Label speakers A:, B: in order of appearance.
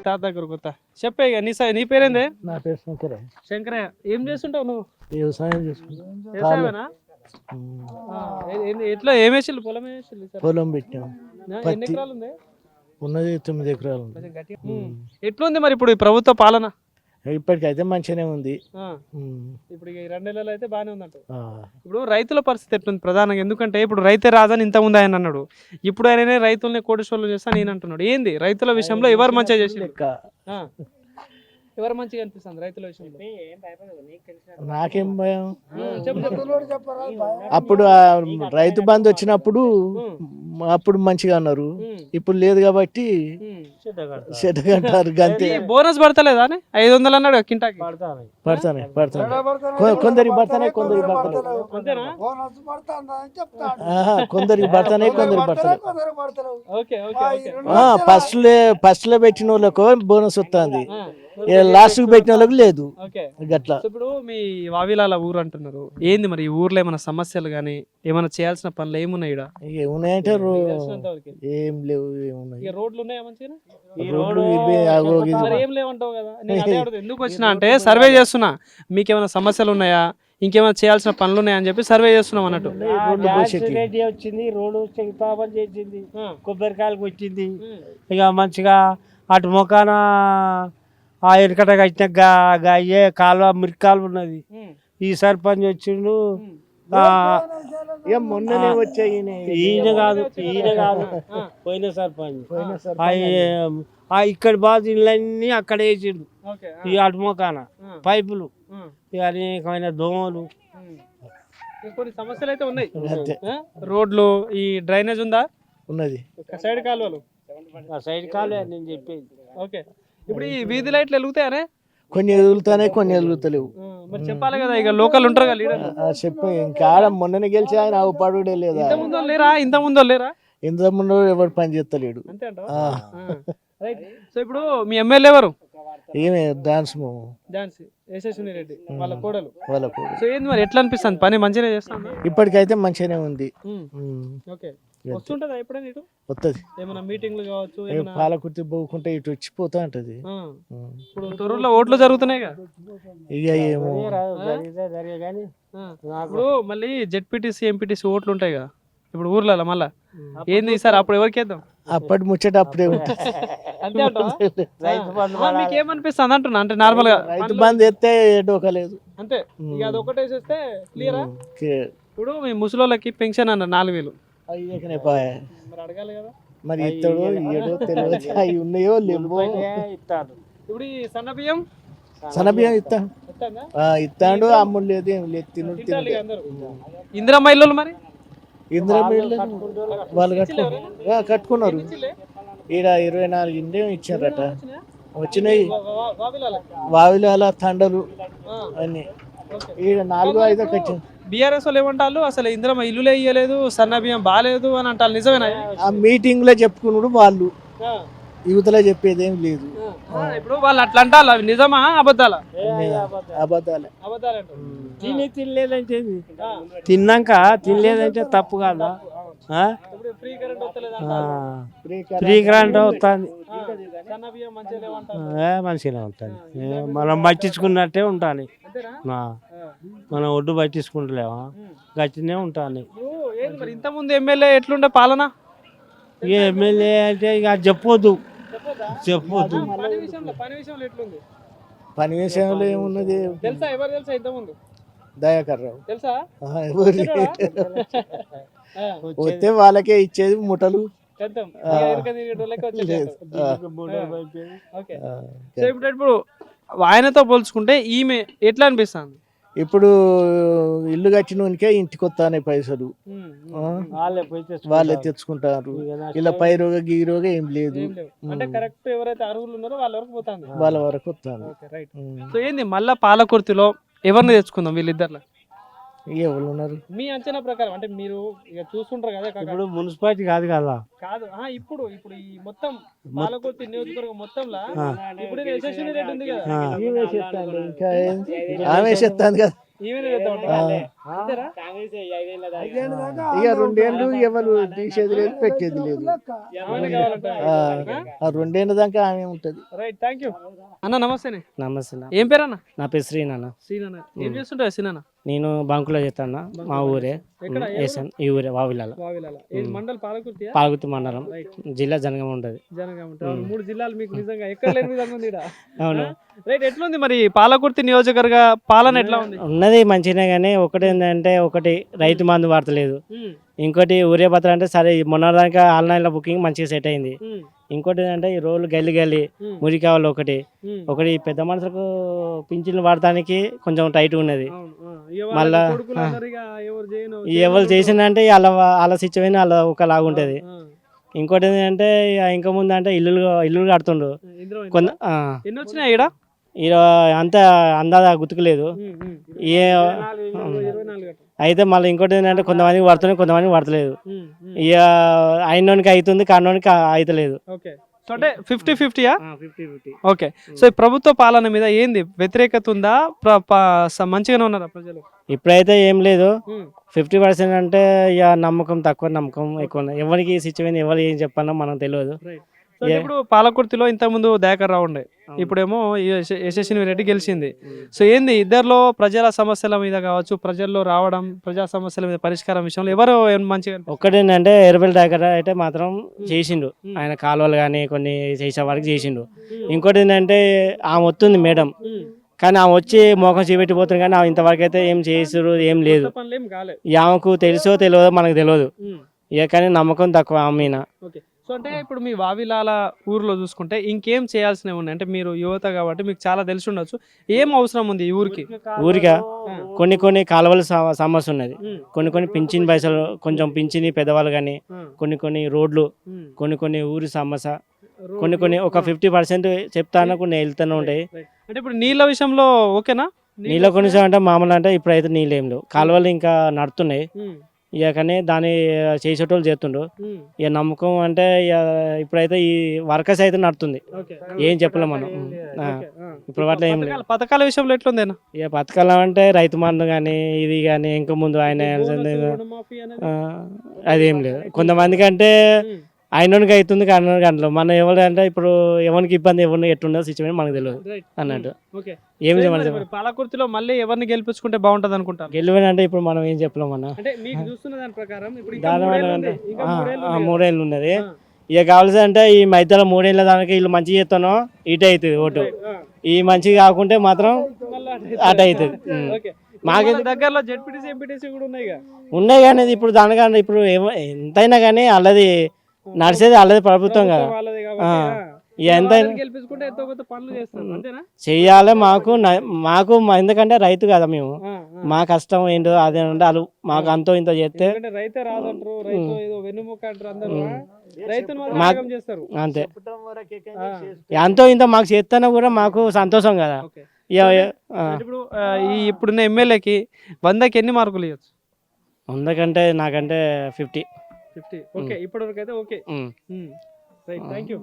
A: తాత దగ్గర కొత్త చెప్పే ఇక నీ పేరేందే?
B: నా పేరు శంకరయ్య.
A: శంకరయ్య. ఏం చేస్తుంటావు నువ్వు?
B: వ్యవసాయం చేసుకుంటాం.
A: వ్యవసాయమేనా? ఎట్లా ఏమేసిల్లు? పొలం వేసిల్లు?
B: పొలం పెట్టాం.
A: ఎన్ని ఎకరాలు ఉంది?
B: ఉన్నది 9 ఎకరాలు ఉంది.
A: ఎట్లుంది మరి ఇప్పుడు ఈ ప్రభుత్వ పాలన?
B: ఇప్పటికైతే మంచిగానే ఉంది.
A: ఇప్పుడు ఈ 2 నెలలు అయితే బాగానే ఉందంట. ఇప్పుడు రైతుల పరిస్థితి ఎట్లుంది ప్రధానంగా? ఎందుకంటే ఇప్పుడు రైతే రాజని ఇంత ముందు ఆయన అన్నాడు, ఇప్పుడు ఆయననే రైతుల్ని కోటీశ్వరులు చేస్తా నేను అంటున్నాడు. ఏంది రైతుల విషయంలో ఎవరు మంచిగా చేసి ఎవరు మంచిగా అనిపిస్తుంది రైతుల విషయంలో?
B: నాకేం భయం. అప్పుడు రైతు బంధు వచ్చినప్పుడు అప్పుడు మంచిగా అన్నారు, ఇప్పుడు లేదు కాబట్టి చెడ్డగంటారు. గంతే.
A: బోనస్ పడతలేదా? 500 అన్నాడు కింటాకి.
B: పడతానే కొందరికి పడతానే కొందరికి పడతలేదు. కొందరికి పడతానే కొందరికి పడతలేదు. ఫస్ట్ లో పెట్టిన వాళ్ళకు బోనస్ వస్తుంది, లాస్ట్ కు పెట్టిన వాళ్ళకి లేదు. గట్లా.
A: ఇప్పుడు మీ వావిలాల ఊరు అంటున్నారు, ఏంది మరి ఈ ఊర్లో ఏమైనా సమస్యలు గానీ ఏమైనా చేయాల్సిన పనులు ఏమున్నాయి?
B: ఏమున్నాయంటే ఏం లేవు. ఏమున్నాయి?
A: రోడ్లు ఉన్నాయా మంచిగా? ఏం లేవంటావు కదా. ఎందుకు వచ్చినా అంటే సర్వే చేస్తున్నా, మీకేమైనా సమస్యలు ఉన్నాయా, ఇంకేమైనా చేయాల్సిన పనులు ఉన్నాయా అని చెప్పి సర్వే చేస్తున్నాం అన్నట్టు.
C: వచ్చింది, రోడ్డు శంకుస్థాపన చేసింది, కొబ్బరికాయలకు వచ్చింది. ఇక మంచిగా అటు మొకాన ఆ ఎనకట కట్టిన ఏ కాలువ మురికాలువ ఉన్నది. ఈ సర్పంచ్ వచ్చిండు,
B: మొన్ననే వచ్చాయి.
C: ఈయన కాదు పోయిన సర్పంచ్. ఇక్కడ బాధ ఇళ్ళన్నీ అక్కడ వేసిండు. ఈ అటు మొకాన పైపులు, అనేకమైన దోమలు,
A: కొన్ని సమస్యలు అయితే ఉన్నాయి. రోడ్లు, ఈ డ్రైనేజ్ ఉందా?
B: ఉన్నది.
A: సైడ్ కాలువలు,
C: సైడ్ కాలువ నేను చెప్పేది.
A: ఓకే. ఇప్పుడు ఈ వీధి లైట్లు వెలుగుతాయనే?
B: కొన్ని ఎదుగుతానే, కొన్ని ఎదుగుతలేవు.
A: మరి చెప్పాలి కదా, ఇక లోకల్ ఉంటారు కదా లీడర్.
B: చెప్పి ఇంకా మొన్ననే గెలిచి ఆయన పడుడే లేదా?
A: ఇంత ముందు లేరా?
B: ఇంత ముందు ఎవరు పని చేస్తలేడు.
A: అంతే అంట. సో ఇప్పుడు మీ ఎమ్మెల్యే ఎవరు?
B: ఏమే డాన్స్
A: యశస్విని రెడ్డి వాళ్ళ కోడలు.
B: సో
A: ఏంది మరి ఎట్లా అనిపిస్తుంది? పని మంచిగా చేస్తాను?
B: ఇప్పటికైతే మంచిగానే ఉంది.
A: ఓకే. వస్తుంటదా ఎప్పుడైనా ఇటు?
B: వస్తుంది.
A: ఏమైనా మీటింగ్లు కావచ్చు,
B: పాలకుర్తి పోకుంటే ఇటు వచ్చిపోతా ఉంటది.
A: ఇప్పుడు తొర్రూరులో ఓట్లు జరుగుతున్నాయి కదా.
B: ఇక ఏమో
A: ఇప్పుడు మళ్ళీ జెడ్పీటీసీ ఎంపీటీసీ ఓట్లు ఉంటాయి కదా ఇప్పుడు ఊర్లలో. మళ్ళా ఏంది సార్ అప్పుడు ఎవరికి వేద్దాం?
B: అప్పటి ముచ్చట అప్పుడే ఉంటుంది.
A: మీకేమనిపిస్తుంది అంటున్నా? అంటే నార్మల్ గా
B: రైతు బంధు ఎత్తే డోకలేదు
A: అంతే, ఇక అది ఒకటి వేసేస్తే క్లియరా? ఇప్పుడు మీ ముసలోళ్ళకి పెన్షన్ అన్న 4000
B: మరి
A: అడగాలి కదా.
B: మరి ఇస్తాడో ఇయ్యడో తెలియదు. అవి ఉన్నాయో లేవో.
A: ఇప్పుడు ఈ సన్నబియ్యం
B: ఇస్తాడు. అమ్ముడు లేదు, ఏం లేదు. తిను
A: ఇందిరమ్మ ఇల్లు మరి
B: వాళ్ళు కట్టుకున్నారు. ఈడ 24 ఇండే ఇచ్చారట. వచ్చినాయి వావిలాల తండలు అన్ని. ఈడ 4-5 కట్టింది.
A: బీఆర్ఎస్ వాళ్ళు ఏమంటారు, అసలు ఇందిరమ్మ ఇల్లులే ఇయ్యలేదు, సన్న బియ్యం బాగాలేదు అని అంటారు. నిజమేనా?
B: ఆ మీటింగ్ లో చెప్పుకున్నాడు వాళ్ళు, యువతలో చెప్పేది ఏం లేదు.
A: ఇప్పుడు వాళ్ళు అట్లా అంటారు, అవి నిజమా అబద్ధాలా?
B: అబద్ధాలే.
C: తినలేదంటే తిన్నాక తినలేదంటే తప్పు కాదా? ఫ్రీ కరెంట్ వస్తుంది, మంచిగానే ఉంటుంది. మనం పట్టించుకున్నట్టే ఉంటాను. మనం ఒడ్డు పట్టించుకుంటలేమా? గట్టినే ఉంటాను.
A: ఇంత ముందు ఎమ్మెల్యే ఎట్లుండే పాలన?
C: ఎమ్మెల్యే అంటే ఇక చెప్పొద్దు.
B: పని విషయంలో ఏమున్నది
A: తెలుసా? ఎవరు తెలుసా ఇంత ముందు?
B: దయాకర్ రావు
A: తెలుసా?
B: వస్తే వాళ్ళకే ఇచ్చేది ముఠలు.
A: ఇప్పుడు ఆయనతో పోల్చుకుంటే ఈమె ఎట్లా అనిపిస్తుంది?
B: ఇప్పుడు ఇల్లు కట్టినోనికే ఇంటికి వస్తానే పైసలు, వాళ్ళే తెచ్చుకుంటారు. ఇలా పై రోగ గీ రోగ ఏం లేదు.
A: అంటే కరెక్ట్ ఎవరైతే అర్హులు ఉన్నారో వాళ్ళ వరకు పోతాను,
B: వాళ్ళ వరకు వస్తాను.
A: సో ఏంది మళ్ళా పాలకుర్తిలో ఎవరిని తెచ్చుకుందాం? వీళ్ళిద్దరు
B: ఎవరు ఉన్నారు
A: మీ అంచనా ప్రకారం? అంటే మీరు ఇక చూస్తుంటారు కదా.
C: ఇప్పుడు మున్సిపాలిటీ కాదు కదా.
A: కాదు, ఇప్పుడు ఈ మొత్తం పాలకుర్తి నియోజకవర్గం మొత్తంలో ఇప్పుడు యశస్విని రెడ్డి ఉంది కదా,
B: ఆమె చెప్తాను కదా.
A: ఈమెనే చేద్దాం అంటారా? అంతేనా?
B: ఇక 2 ఏళ్ళు ఎవరు తీసేది లేదు పెట్టేది లేదు.
A: ఆమెనే కావాలంటారా?
B: ఆ 2 ఏళ్ళ దాకా ఆమె ఉంటది.
A: రైట్, థ్యాంక్ యూ అన్న. నమస్తేనే.
C: నమస్తే
A: ఏం పేరు అన్న?
C: నా పేరు శ్రీనాన్న.
A: సీనన్న. ఏం చేస్తుంటావు సీనన్న?
C: నేను బంకులో చేస్తాను. మా ఊరే
A: ఎక్కడ?
C: ఏసన్ ఈ ఊరే వావిలాల
A: వావిలాల. ఏది మండల్ పాలకుర్తియా?
C: పాల్గుత్తి మండలం జిల్లా జనగం ఉంటది.
A: జనగా ఉంటారు. 3 జిల్లాలు మీకు నిజంగా ఎక్కడ లేని విధంగా ఉంది ఈడ.
C: అవును
A: రైట్, ఎట్లుంది మరి పాలకుర్తి నియోజకవర్గ పాలన ఎట్లా ఉంది?
C: ఉన్నది మంచిగానే, కానీ ఒకటి ఏంటంటే ఒకటి రైతు మందు వాడతలేదు. ఇంకోటి ఊరే పత్ర అంటే సరే మొన్నదాకా ఆన్లైన్లో బుకింగ్ మంచిగా సెట్ అయింది. ఇంకోటి ఏంటంటే ఈ రోజులు గల్లి మురికావాలి. ఒకటి పెద్ద మనుషులకు పింఛన్లు వాడటానికి కొంచెం టైట్ ఉన్నది. మళ్ళా ఎవరు చేసిందంటే వాళ్ళ సిచ్యువేషన్ వాళ్ళ ఒకలాగా ఉంటుంది. ఇంకోటి ఏంటంటే ఇంకా ముందు అంటే ఇల్లు కడుతుండ్రు కొంత
A: ఎన్ని వచ్చినాయి ఈడ?
C: ఈడ అంత అందాజ గుర్తుకులేదు. అయితే మళ్ళీ ఇంకోటి ఏంటంటే కొంతమందికి పడుతున్నాయి, కొంతమందికి పడతలేదు. ఇక అయినోనికి అవుతుంది, కానోనికి అవుతలేదు.
A: సో అంటే 50-50యా? ఓకే. సో ఈ ప్రభుత్వ పాలన మీద ఏంది వ్యతిరేకత ఉందా? మంచిగానే ఉన్నారా ప్రజలు?
C: ఇప్పుడైతే ఏం లేదు. 50% అంటే ఇక నమ్మకం తక్కువ, నమ్మకం ఎక్కువ. ఎవరికి సిచ్యువేషన్ ఎవరు ఏం చెప్పాలో మనకు తెలియదు.
A: ఇప్పుడు పాలకుర్తిలో ఇంత ముందు దయాకర్ రావు ఉండే, ఇప్పుడేమో యశస్విని రెడ్డి గెలిచింది. సో ఏంది ఇద్దరిలో ప్రజల సమస్యల మీద కావచ్చు, ప్రజల్లో రావడం, ప్రజా సమస్యల మీద పరిష్కారం విషయంలో ఎవరు మంచిగా?
C: ఒక్కటేంటంటే ఎర్రబెల్లి దయాకర్ అయితే మాత్రం చేసిండు. ఆయన కాలువలు కానీ కొన్ని చేసే వరకు చేసిండు. ఇంకోటి ఏంటంటే ఆమె వస్తుంది మేడం, కానీ ఆమె వచ్చి మోకం చూపెట్టిపోతుంది, కానీ ఆమె ఇంతవరకు అయితే ఏం చేసారు ఏం లేదు. ఆమెకు తెలుసో తెలియదో మనకు తెలియదు. ఇక కానీ నమ్మకం తక్కువ ఆమె మీద.
A: సో అంటే ఇప్పుడు మీ వావిలాల ఊర్లో చూసుకుంటే ఇంకేం చేయాల్సినవి ఉన్నాయి అంటే, మీరు యువత కాబట్టి మీకు చాలా తెలిసి ఉండొచ్చు, ఏం అవసరం ఉంది ఈ ఊరిగా?
C: కొన్ని కాలువల సమస్య ఉన్నది. కొన్ని పింఛన్ పైసలు, కొంచెం పింఛని పెద్దవాళ్ళు కానీ, కొన్ని రోడ్లు, కొన్ని ఊరి సమస్య, కొన్ని ఒక 50% చెప్తాను, కొన్ని వెళ్తూనే ఉంటాయి.
A: అంటే ఇప్పుడు నీళ్ళ విషయంలో ఓకేనా?
C: నీళ్ళ కొంచెం అంటే మామూలు అంటే ఇప్పుడైతే నీళ్ళు ఏం లేవు, కాలువలు ఇంకా నడుతున్నాయి. ఇక కానీ దాన్ని చేసేటోళ్ళు చేస్తుండ్రు. ఇక నమ్మకం అంటే ఇప్పుడైతే ఈ వర్కర్స్ అయితే నడుతుంది, ఏం చెప్పలేం మనం. ఇప్పుడు అట్లా ఏం లేదు.
A: పథకాల విషయంలో ఎట్లుందేనా?
C: ఇక పథకాలు అంటే రైతు మందు కానీ ఇది కానీ, ఇంకా ముందు ఆయన అదేం లేదు. కొంతమందికి అంటే ఆయనకి అవుతుంది, కానోనికి అంటలో మన ఎవరు అంటే ఇప్పుడు ఎవరికి ఇబ్బంది, ఎవరిని ఎట్లుండో సిచ్యువేషన్ మనకు తెలియదు అన్నట్టు. ఏం చెప్పాలి?
A: పాలకుర్తిలో మళ్ళీ ఎవరిని గెలిపించుకుంటే బాగుంటది అనుకుంటారు?
C: గెలివని అంటే ఇప్పుడు మనం ఏం చెప్పలేం అన్న. దాని 3 ఏళ్ళు ఉన్నది. ఇక కావాల్సి అంటే ఈ మధ్యలో 3 ఏళ్ళ దానికి వీళ్ళు మంచిగా చేస్తానో ఇటు అవుతుంది ఓటు, ఈ మంచిగా కాకుంటే మాత్రం అటు అవుతుంది.
A: మాకు దగ్గరలో జెడ్పీటీసీ ఎంపీటీసీ కూడా
C: ఉన్నాయి కానీ ఇప్పుడు దానికన్నా ఇప్పుడు ఎంతైనా కానీ వాళ్ళది నడిచేది వాళ్ళది ప్రభుత్వం కదా, ఎంతైనా చెయ్యాలి. మాకు ఎందుకంటే రైతు కదా మేము, మా కష్టం ఏంటో అదే అంటే వాళ్ళు మాకు అంతో ఇంత చేస్తే అంతే. ఎంతో ఇంత మాకు చేస్తేనే కూడా మాకు సంతోషం కదా.
A: ఇప్పుడున్న ఎమ్మెల్యేకి 100కి ఎన్ని మార్కులు ఇవ్వచ్చు?
C: 100 కంటే నాకంటే 50.
A: ఓకే, ఇప్పటివరకు అయితే ఓకే. Right, thank you.